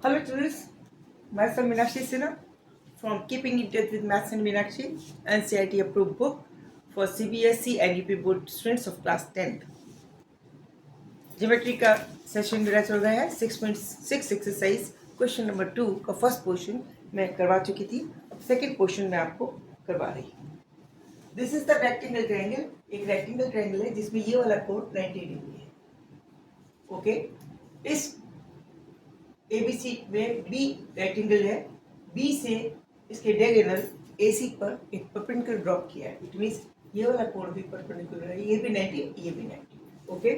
Hello students, myself Meenakshi Sinha from Keeping in Touch with Maths and Meenakshi, NCERT approved book for CBSE and UP board students of class 10th. Geometry का session मेरा चल रहा है 6.6 exercise question number 2 का first portion मैं करवा चुकी थी। अब सेकंड पोर्शन मैं आपको करवा रही हूँ। This is the rectangle triangle. एक रेक्टेंगल ट्रायंगल है जिसमें ये वाला कोण 90 डिग्री है। ओके, इस एबीसी में बी रेक्टेंगल है। बी से इसके डायगोनल एसी पर एक परपेंडिकुलर ड्रॉप किया है। इट मींस ये वाला कोण भी परपेंडिकुलर है, ये भी 90, ये भी 90। ओके,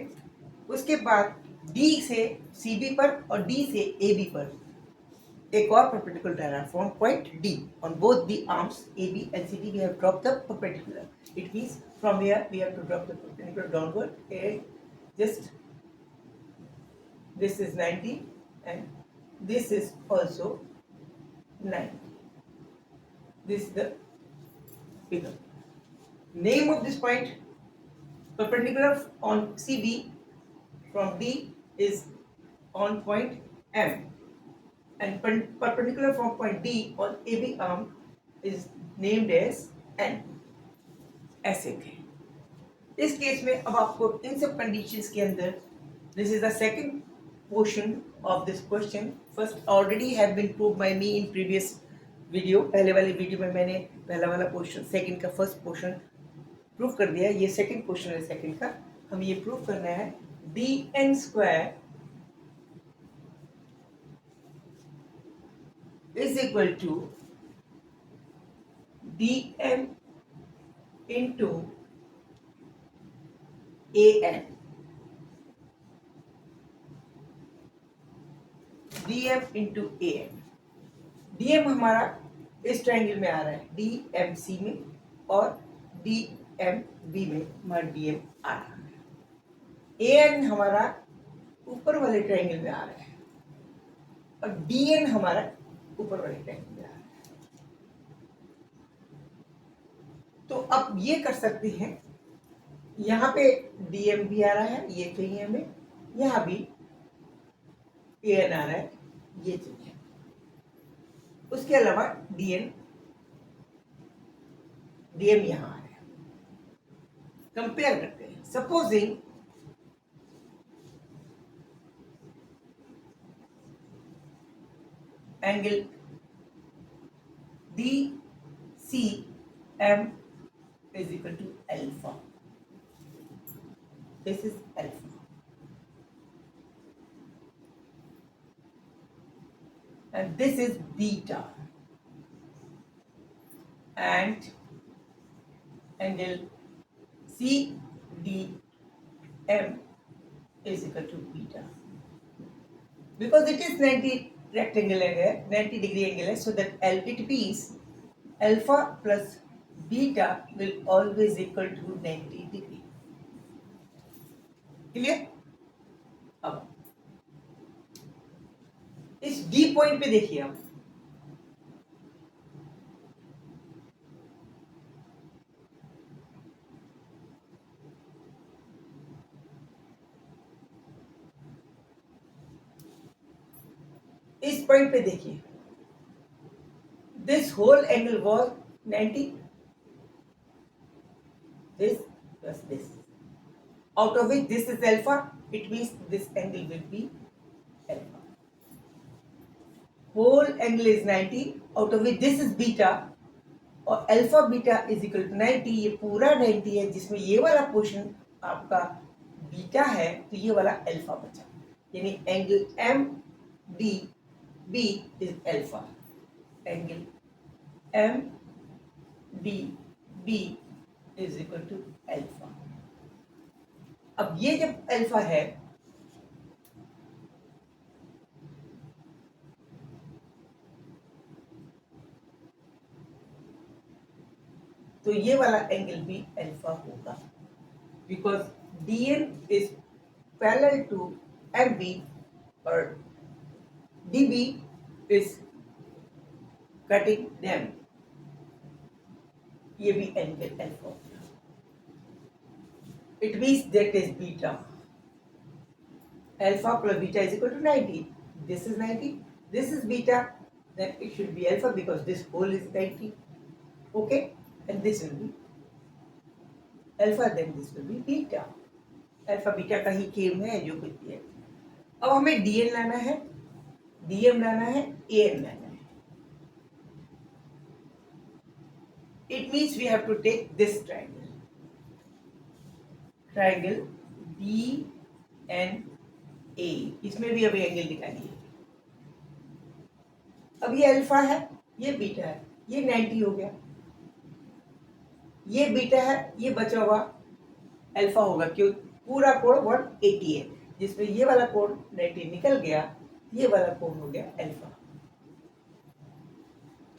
उसके बाद डी से सीबी पर और डी से एबी पर एक और perpendicular diagram from point D on both the arms AB and CD we have dropped the perpendicular. It means from here we have to drop the perpendicular downward and just this is 90 and this is also 90. This is the figure. Name of this point perpendicular on CB from D is on point M and perpendicular from point D on AB arm is named as N. ऐसे थे। इस case में अब आपको इन सब conditions के अंदर this is the second portion of this question. First already have been proved by me in previous video. पहले वाले वीडियो में मैंने पहला वाला पोर्शन सेकंड का फर्स्ट पोर्शन प्रूव कर दिया। ये सेकंड पोर्शन है सेकंड का। हम ये प्रूव करना है dn square is equal to dm into an। dm into an। dm हमारा इस ट्रायंगल में आ रहा है dmc में और dmb में हमारा dm आ रहा है। an हमारा ऊपर वाले ट्रायंगल में आ रहा है और dn हमारा ऊपर वाले ट्रायंगल में आ रहा है। तो अब ये कर सकते हैं, यहाँ पे dm भी आ रहा है, ये चाहिए हमें। यहाँ भी an आ रहा है, ये चाहिए। उसके अलावा dm यहाँ आ रहा है। कंपेयर करते हैं। Supposing angle DCM is equal to alpha. This is alpha. And this is beta. And angle CDM is equal to beta. Because it is 90 rectangle angle, 90 degree angle है, so that it means alpha plus beta will always equal to 90 degree. Clear? अब इस D point पे देखिए आप, इस point पे देखिए, this whole angle was 90, this plus this, out of which this is alpha, it means this angle will be alpha. Whole angle is 90, out of which this is beta, और alpha beta is equal to 90। ये पूरा 90 है जिसमें ये वाला portion आपका beta है, तो ये वाला अल्फा बचा, यानी angle M D B is alpha. Angle M D B is equal to alpha. अब ये जब अल्फा है तो ये वाला एंगल भी अल्फा होगा, because dn is parallel to mb और db इज कटिंग देम, ये भी एंगल अल्फा होगा। It means that is beta. Alpha plus beta is equal to 90। This is 90, This is beta, then it should be alpha because this whole is 90. Okay, and this will be alpha, then this will be beta. Alpha beta का ही खेल है जो कुछ भी है. अब हमें dn लाना है, dm लाना है, an लाना है. It means we have to take this triangle. Triangle DNA. इसमें भी अभी एंगल निकालिए. अब ये अल्फा है, ये बीटा है, ये 90 हो गया. ये बीटा है, ये बचा हुआ अल्फा होगा क्यों पूरा कोण 180 है, जिसमें ये वाला कोण 90 निकल गया, ये वाला कोण हो गया अल्फा.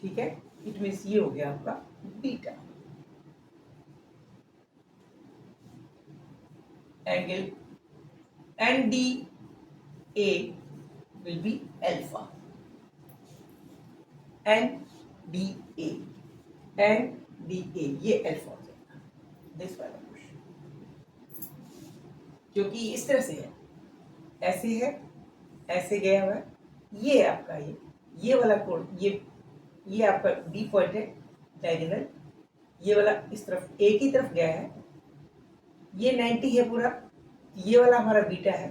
ठीक है, इट मीन्स ये हो गया आपका beta. Angle NDA will be alpha. NDA ये अल्फा हो जाएगा. दिस वाला क्वेश्चन जो कि इस तरह से है, ऐसे है, ऐसे गया हुआ है, ये आपका ये वाला कोण, ये आपका डी पॉइंट है डायगोनल, ये वाला इस तरफ एक ही तरफ गया है, ये 90 है पूरा, ये वाला हमारा बीटा है,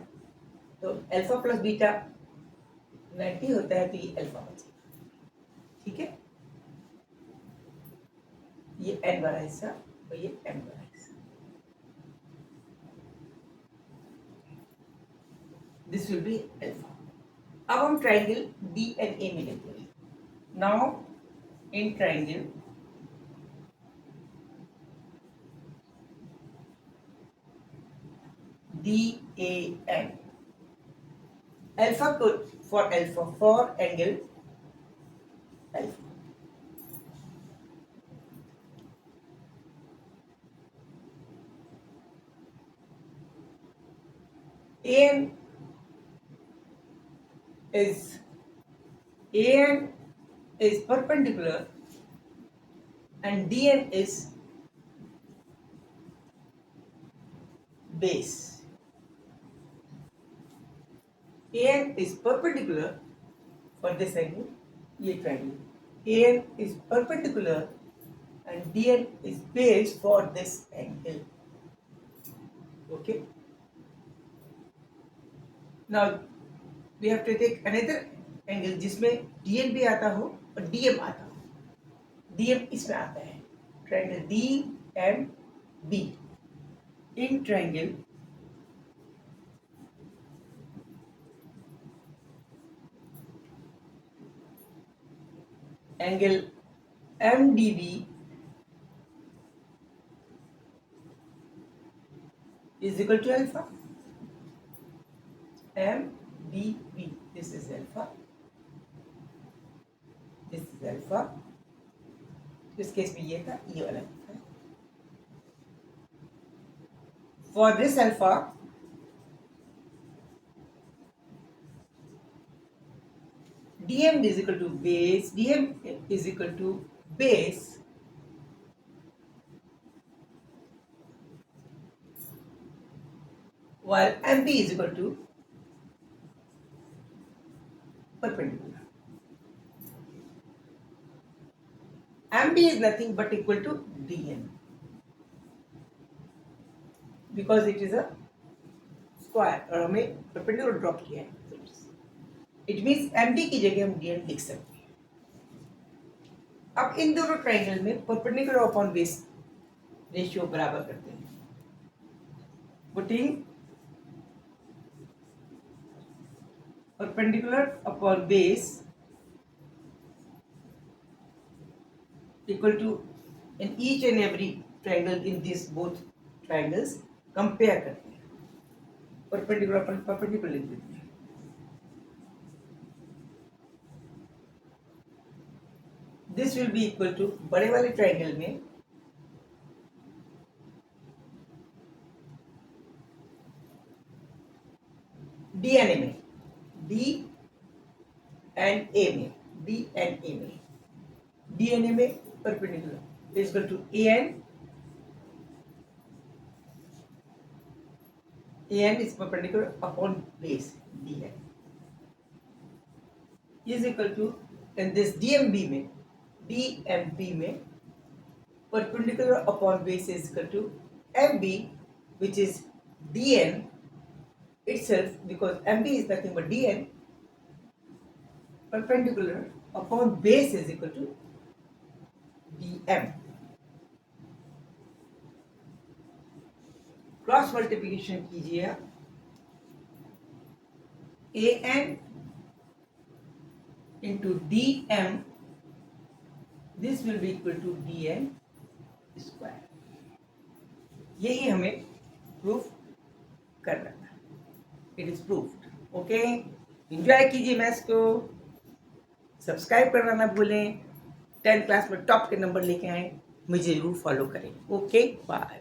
तो अल्फा प्लस बीटा 90 होता है, तो ये अल्फा बचेगा. ठीक है, ये n वाला हिस्सा और ये m वाला हिस्सा. This will be alpha. अब हम ट्राइंगल DNA में लेते हैं. Now in triangle DAN, alpha for angle alpha. AN is perpendicular and DN is base. AN is perpendicular for this angle, ये triangle. AN is perpendicular and DN is base for this angle. Okay. Now we have to take another angle जिसमें DN भी आता हो और DM आता हो. DM इसमें आता है. Triangle DMB. In triangle angle MDB is equal to alpha. MDB, this is alpha, this is alpha. इस केस में ये था, ये वाला था. For this alpha, DM is equal to base. DM is equal to base while MB is equal to perpendicular. MB is nothing but equal to DN because it is a square और हमें perpendicular drop किया है. It means MD की जगह हम DN लिख सकते हैं. अब इन दोनों ट्राइंगल में परपेंडिकुलर अपॉन बेस रेशियो बराबर करते हैं. Putting perpendicular upon base equal to in each and every triangle in these both triangles compare करते हैं. perpendicular upon perpendicular लिख देते हैं. This will be equal to बड़े वाले ट्राइंगल में DNA में DNA में perpendicular is equal to AN is perpendicular upon base DN. Is equal to in this DMB में perpendicular upon base is equal to MB, which is DN itself, because MB is nothing but DN. Perpendicular upon base is equal to DM. Cross multiplication कीजिए आप, AN into DM, this will be equal to DN square. यही हमें proof करना था. It is proofed. Okay, enjoy कीजिए maths को, subscribe करना ना भूलें. 10th क्लास में टॉप के नंबर लेके आए, मुझे जरूर फॉलो करें. Okay, bye.